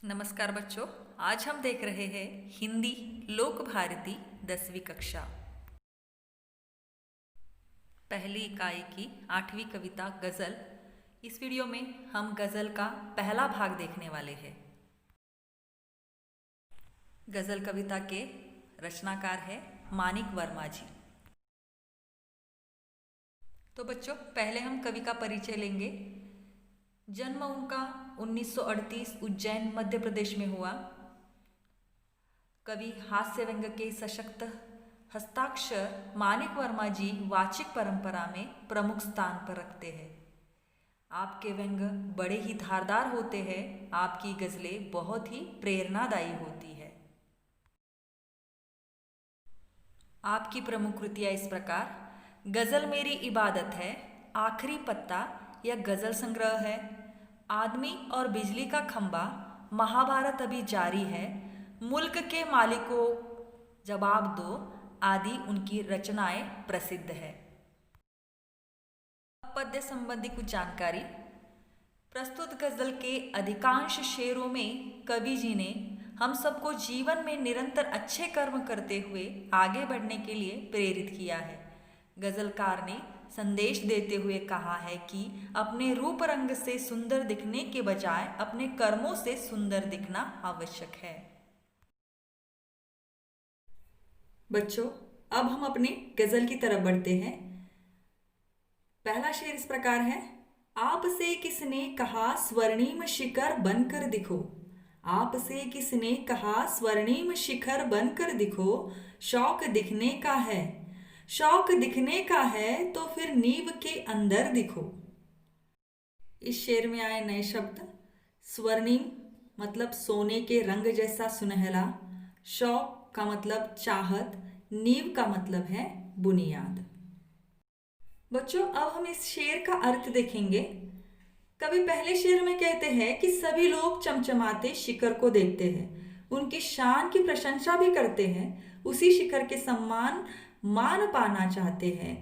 नमस्कार बच्चों, आज हम देख रहे हैं हिंदी लोक भारती 10वीं कक्षा पहली इकाई की 8वीं कविता गज़ल। इस वीडियो में हम गज़ल का पहला भाग देखने वाले हैं। गज़ल कविता के रचनाकार है मानिक वर्मा जी। तो बच्चों, पहले हम कवि का परिचय लेंगे। जन्म उनका 1938 उज्जैन मध्य प्रदेश में हुआ। कवि हास्य व्यंग के सशक्त हस्ताक्षर मानिक वर्मा जी वाचिक परंपरा में प्रमुख स्थान पर रखते हैं। आपके व्यंग बड़े ही धारदार होते हैं। आपकी गज़लें बहुत ही प्रेरणादायी होती है। आपकी प्रमुख कृतियाँ इस प्रकार: गज़ल मेरी इबादत है, आखिरी पत्ता यह गज़ल संग्रह है, आदमी और बिजली का खंबा, महाभारत अभी जारी है, मुल्क के मालिकों जवाब दो आदि उनकी रचनाएं प्रसिद्ध है। पद्य संबंधी कुछ जानकारी। प्रस्तुत गज़ल के अधिकांश शेरों में कवि जी ने हम सबको जीवन में निरंतर अच्छे कर्म करते हुए आगे बढ़ने के लिए प्रेरित किया है। गज़लकार ने संदेश देते हुए कहा है कि अपने रूप रंग से सुंदर दिखने के बजाय अपने कर्मों से सुंदर दिखना आवश्यक है। बच्चों, अब हम अपनी गज़ल की तरफ बढ़ते हैं। पहला शेर इस प्रकार है: आपसे किसने कहा स्वर्णिम शिखर बनकर दिखो, आपसे किसने कहा स्वर्णिम शिखर बनकर दिखो, शौक दिखने का है, शौक दिखने का है तो फिर नींव के अंदर दिखो। इस शेर में आए नए शब्द: स्वर्णिम मतलब सोने के रंग जैसा सुनहरा, शौक का मतलब चाहत, नींव का मतलब है बुनियाद। बच्चों, अब हम इस शेर का अर्थ देखेंगे। कवि पहले शेर में कहते हैं कि सभी लोग चमचमाते शिखर को देखते हैं, उनकी शान की प्रशंसा भी करते हैं, उसी शिखर के सम्मान मान पाना चाहते हैं।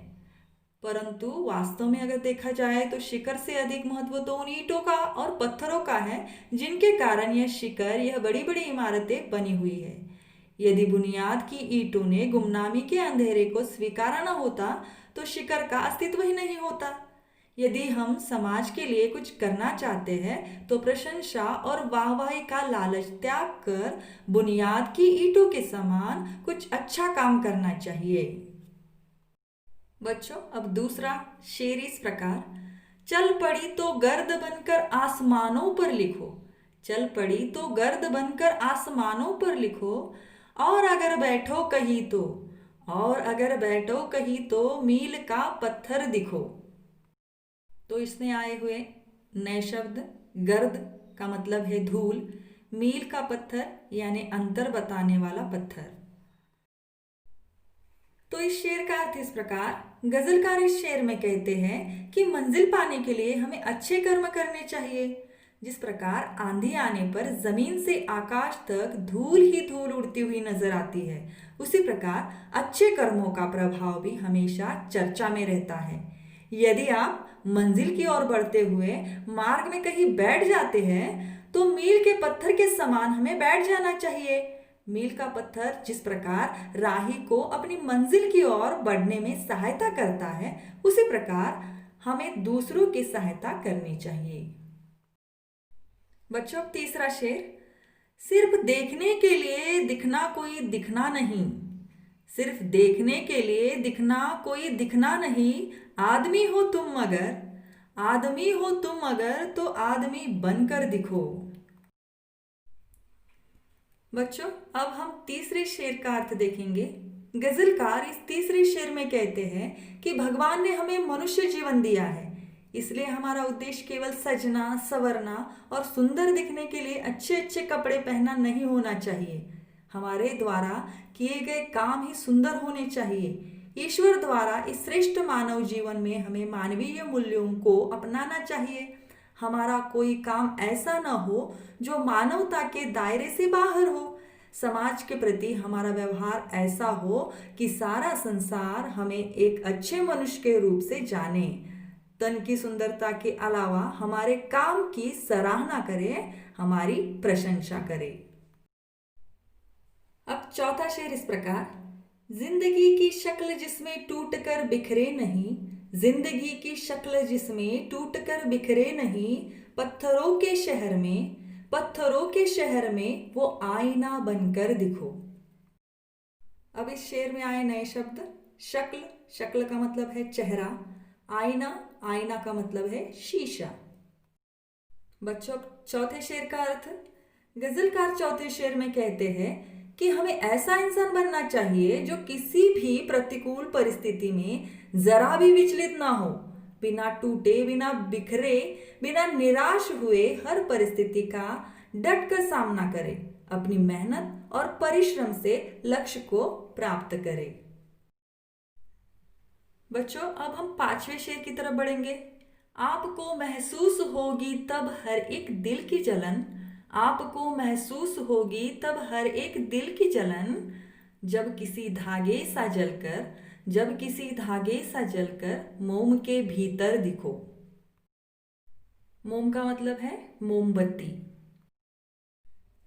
परंतु वास्तव में अगर देखा जाए तो शिखर से अधिक महत्व तो उन ईंटों का और पत्थरों का है जिनके कारण यह शिखर, यह बड़ी बड़ी इमारतें बनी हुई है। यदि बुनियाद की ईंटों ने गुमनामी के अंधेरे को स्वीकारा न होता तो शिखर का अस्तित्व ही नहीं होता। यदि हम समाज के लिए कुछ करना चाहते हैं तो प्रशंसा और वाहवाही का लालच त्याग कर बुनियाद की ईंटों के समान कुछ अच्छा काम करना चाहिए। बच्चों, अब दूसरा शेर इस प्रकार: चल पड़ी तो गर्द बनकर आसमानों पर लिखो, चल पड़ी तो गर्द बनकर आसमानों पर लिखो, और अगर बैठो कहीं तो, और अगर बैठो कहीं तो मील का पत्थर दिखो। तो इसमें आए हुए नए शब्द: गर्द का मतलब है धूल, मील का पत्थर यानी अंतर बताने वाला पत्थर। तो इस शेर का अर्थ इस प्रकार: गजलकार इस शेर में कहते हैं कि मंजिल पाने के लिए हमें अच्छे कर्म करने चाहिए। जिस प्रकार आंधी आने पर जमीन से आकाश तक धूल ही धूल उड़ती हुई नजर आती है, उसी प्रकार अच्छे कर्मों का प्रभाव भी हमेशा चर्चा में रहता है। यदि आप मंजिल की ओर बढ़ते हुए मार्ग में कहीं बैठ जाते हैं तो मील के पत्थर के समान हमें बैठ जाना चाहिए। मील का पत्थर जिस प्रकार राही को अपनी मंजिल की ओर बढ़ने में सहायता करता है, उसी प्रकार हमें दूसरों की सहायता करनी चाहिए। बच्चों, तीसरा शेर: सिर्फ देखने के लिए दिखना कोई दिखना नहीं, सिर्फ देखने के लिए दिखना कोई दिखना नहीं, आदमी हो तुम अगर, आदमी हो तुम अगर तो आदमी बनकर दिखो। बच्चों, अब हम तीसरे शेर का अर्थ देखेंगे। गजलकार इस तीसरे शेर में कहते हैं कि भगवान ने हमें मनुष्य जीवन दिया है, इसलिए हमारा उद्देश्य केवल सजना संवरना और सुंदर दिखने के लिए अच्छे अच्छे कपड़े पहनना नहीं होना चाहिए। हमारे द्वारा किए गए काम ही सुंदर होने चाहिए। ईश्वर द्वारा इस श्रेष्ठ मानव जीवन में हमें मानवीय मूल्यों को अपनाना चाहिए। हमारा कोई काम ऐसा न हो जो मानवता के दायरे से बाहर हो। समाज के प्रति हमारा व्यवहार ऐसा हो कि सारा संसार हमें एक अच्छे मनुष्य के रूप से जाने। तन की सुंदरता के अलावा हमारे काम की सराहना करे, हमारी प्रशंसा करे। अब चौथा शेर इस प्रकार, जिंदगी की शक्ल जिसमें टूट कर बिखरे नहीं, जिंदगी की शक्ल जिसमें टूट कर बिखरे नहीं, पत्थरों के शहर में, पत्थरों के शहर में वो आईना बनकर दिखो। अब इस शेर में आए नए शब्द, शक्ल, शक्ल का मतलब है चेहरा, आईना, आईना का मतलब है शीशा। बच्चों, चौथे शेर का अर्थ, गजलकार चौथे शेर में कहते हैं कि हमें ऐसा इंसान बनना चाहिए जो किसी भी प्रतिकूल परिस्थिति में जरा भी विचलित ना हो, बिना टूटे, बिना बिखरे, बिना निराश हुए हर परिस्थिति का डट कर सामना करे, अपनी मेहनत और परिश्रम से लक्ष्य को प्राप्त करे। बच्चों, अब हम पांचवें शेर की तरफ बढ़ेंगे। आपको महसूस होगी तब हर एक दिल की जलन, आपको महसूस होगी तब हर एक दिल की जलन, जब किसी धागे सा जलकर, जब किसी धागे सा जलकर मोम के भीतर दिखो। मोम का मतलब है मोमबत्ती।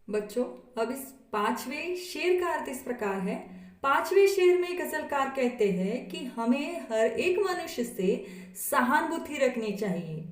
बच्चों, अब इस पांचवें शेर का अर्थ इस प्रकार है। पांचवें शेर में गजलकार कहते हैं कि हमें हर एक मनुष्य से सहानुभूति रखनी चाहिए।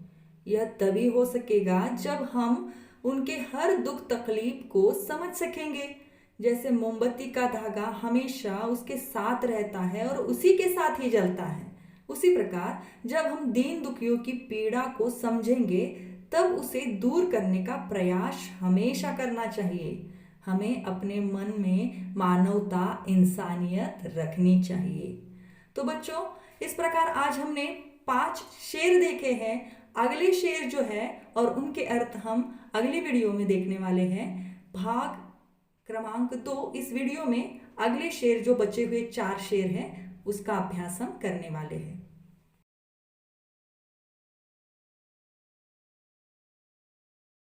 यह तभी हो सकेगा जब हम उनके हर दुख तकलीफ को समझ सकेंगे। जैसे मोमबत्ती का धागा हमेशा उसके साथ रहता है और उसी के साथ ही जलता है, उसी प्रकार जब हम दीन दुखियों की पीड़ा को समझेंगे तब उसे दूर करने का प्रयास हमेशा करना चाहिए। हमें अपने मन में मानवता, इंसानियत रखनी चाहिए। तो बच्चों, इस प्रकार आज हमने 5 शेर देखे हैं। अगले शेर जो है और उनके अर्थ हम अगली वीडियो में देखने वाले हैं। भाग क्रमांक 2 इस वीडियो में अगले शेर जो बचे हुए 4 शेर हैं उसका अभ्यास हम करने वाले हैं।